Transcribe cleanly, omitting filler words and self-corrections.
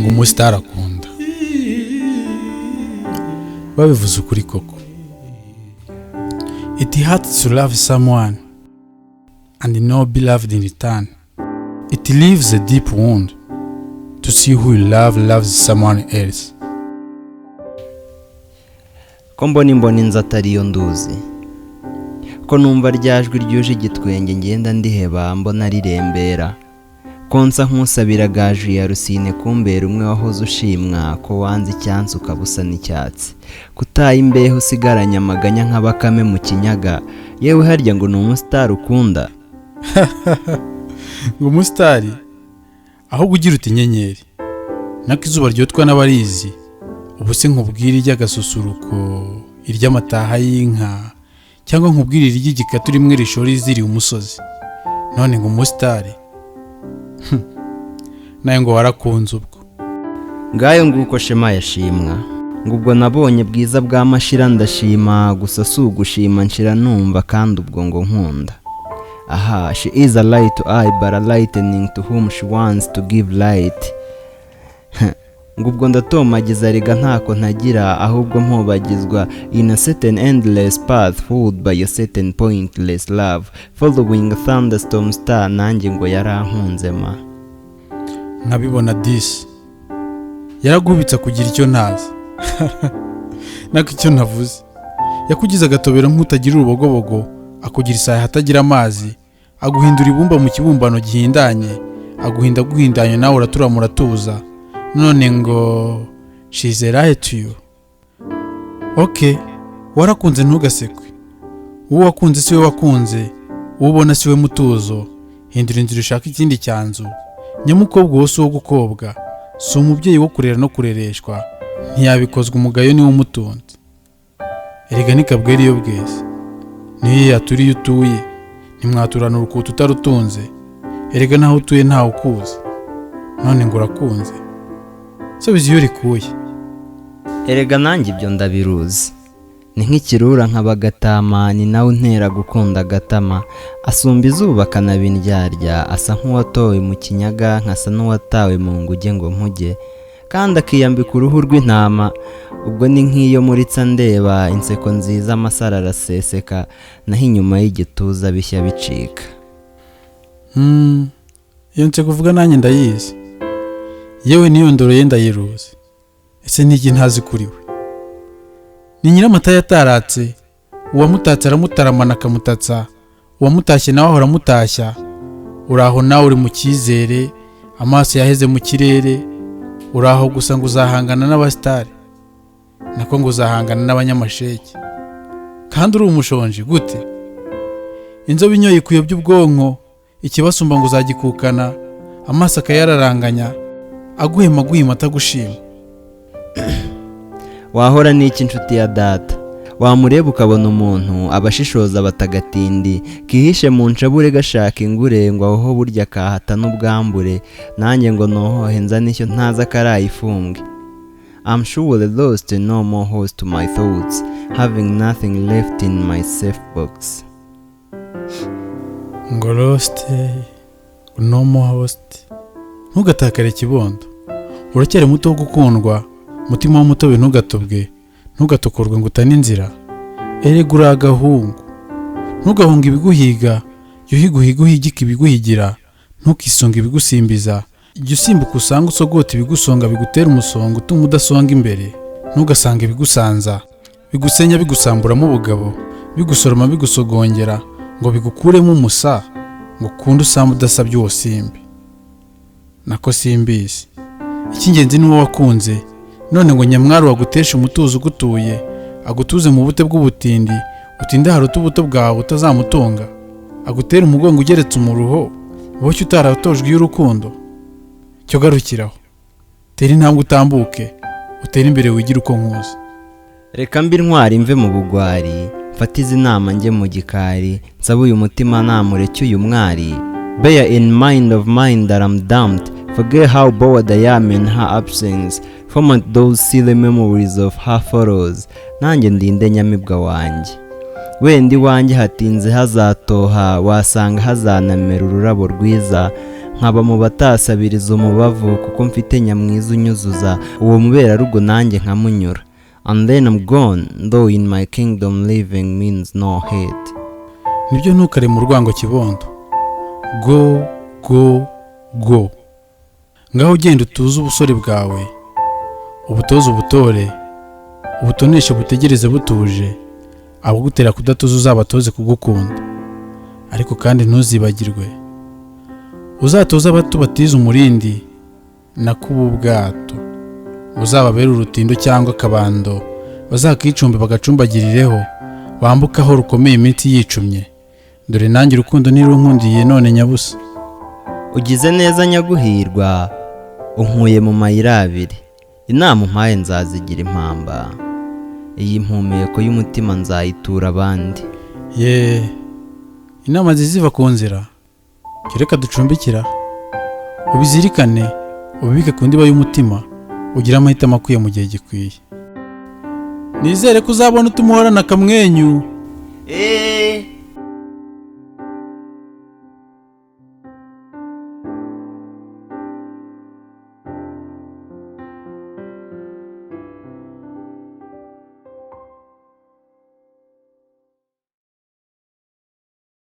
ngo umusitari akunda. Babivuze ukuri koko. It hurts to love someone and not be loved in return. It leaves a deep wound to see who you love loves someone else. Ko mbona inzu atariyo nduzi, ko numva ryajwi ryuje igitwenge ngenda ndiheba mbona rirembera, konsa nkusabira gaju ya Rusine kumbera umwe wahoze ushimwa ko wanze icyansi ukabusa n'icyatsi, kutaye imbeho usigaranya amaganya nk'abakame mu kinyaga, yewe harya ngo ni umusitari ukunda. Ngo umusitari ahubwo ugira uti inyenyeri, nako izuba ryotwa n'abarizi, ubu se nkubwira iry'agasusuruko, iry'amataha y'inka, cyangwa nkubwira iry'igikatu rimwe rishori ziri umusozi. None ngo umusitari naye ngo warakunze ubwo. Ngayo nguko shema yashimwa, ngo ubwo nabonye bwiza bwa mashira ndashima, gusa si ugushima nshira numva kandi ubwo ngo nkunda. Aha, she is a light to eye but a lightening to whom she wants to give light. Ngo ubwo ndatomagiza riga ntako ntagira, ahubwo mpobagizwa in a certain endless path fooled by a certain pointless love, following a thunderstorm star, nanjye ngo yarankunze ma. Nkabibona disi yaragubitsa kugira icyo ntazi. Nako icyo navuze, yakugize agatobero nk'utagira urubogobogo, akugira isaha hatagira amazi, aguhindura ibumba mu kibumbano gihindanye, aguhinda guhindanye nawe uraturamura tuza. None ngo she's right to you. Okay, warakunze ntugasekwe. Uwo wakunze si we wakunze, uwo ubona si we mutuzo. Hindura inzira ushaka ikindi cyanzu. Nyamukobwa wose wo gukobwa, si umubyeyi wo kurera no kurereshwa, ntiyabikozwa umugayo niwo umutunze. Erega nikabwera iyo bwese, niyo yaturiye utuye, ntimwaturana urukuta utarutunze. Erega naho utuye ntawe ukuzi, none ngo urakunze, so bizi iyo rikuye. Erega nanjye ibyo ndabiruzi, ni nk'ikirura nk'abagatama, ni nawe untera gukunda agatama, asumba izuba akanabindyarya, asa nk'uwatowe mu kinyaga, nkasa n'uwatawe mu nguge ngo mpuge, kandi akiyambika uruhu rw'intama. Ubwo ni nk'iyo muritsa ndeba, inseko nziza amasaro araseseka, naho inyuma y'igituza bishya bicika. Iyo nse kuvuga nanjye ndayizi, yewe niyo ndoro ye ndayiruzi. Ese niki ntazi kuri we? Ni nyiramata yataratse, uwamutatse aramutaramana akamutatsa, uwamutashye nawe ahora amutashya. Uraho nawe uri mu cyizere, amaso yaheze mu kirere, uraho gusa ngo uzahangana n'abasitari, nako ngo uzahangana n'abanyamasheke. Kandi uri umushonji gute? Inzobe inyoye kuyobya ubwonko, ikibasumba ngo uzagikukana, amaso akayararanganya, aguhema guhima atagushima. Wahora n'iki inshuti ya data, wamureba ukabona umuntu abashishoza batagatindi, kihishe mu ncabure gashaka ingure, ngo aho burya kahata n'ubwambure, nanjye ngo nohohe nzane icyo ntaza karayifunge. I'm surely lost and no more host to my thoughts, having nothing left in my safe box. Ngo lost, no more host. Ntugatakare kibondo, uracyari muto wo gukundwa, mutima w'umutobe ntugatobwe, ntugatokorwe ngo utane inzira. Erega uri agahungu, ntugahunga ibiguhiga, yuhiguhiga uhigika ibiguhigira, ntukisonga ibigusimbiza. Jya usimbuka usanga usogota ibigusonga bigutera umusonga utuma udasonga imbere. Ntugasanga ibigusanza, bigusenya bigusamburamo ubugabo, bigusoroma bigusogongera, ngo bigukuremo umusa, ngo kunde usamba udasabye uwo simbi. Nako simbizi, icy'ingenzi ni uwo wakunze, none ngo nyamwari wagutesha umutuzo ugutuye, agutuze mu bute bw'ubutindi, utinde haruta ubuto bwawe utazamutunga, agutera umugongo ugeretse umuruho, boshye utaratojwe y'urukundo. Cyo garukiraho, tera intambwe utambuke, utera imbere wigira uko nkuzi. Reka mbi ntwari mve mu bugwari, mfata izi nama njye mu gikari, nsaba uyu mutima namureke uyu mwari. Bear in mind of mine that I'm damned, forget how bored I am in her absence, format those silly memories of her photos, nanjye ndinde nyamibwa wanjye. Wendi wanjye hatinze hazatoha, wasanga hazanamera ururabo rwiza, nkaba mu batasabiriza umubavu kuko mfite nyamwiza unyuzuza uwo muberarugo nanjye nkamunyura. And then I'm gone, though in my kingdom living means no hate. nibyo ntukare mu rwango kibondo. Go, go, go. Ngaho ugenda utuze ubusore bwawe, ubutoze ubutore, ubutoneshe butegereze butuje, abugutera kudatuza uzabatoze kugukunda. Ariko kandi ntuzibagirwe, uzatoza abato batiza umurindi na kuba ubwato, uzababera urutindo cyangwa akabando, bazakicumbe bagacumbagirireho, bambukaho rukomeye iminsi yicumye. Dore nanjye urukundo ntirunkundiye none nyabusa. Ugize neza nyaguhirwa, unkuye mu mayira abiri, inama umpaye nzazigira impamba, iyi mpumeko y'umutima nzayitura abandi. Ye, inama ziziva ku nzira, reka ducumbikira, ubizirikane, ubibike ku ndiba y'umutima, ugira amahitamo akwiye mu gihe gikwiye. Nizere ko uzabona utumuhorana akamwenyu.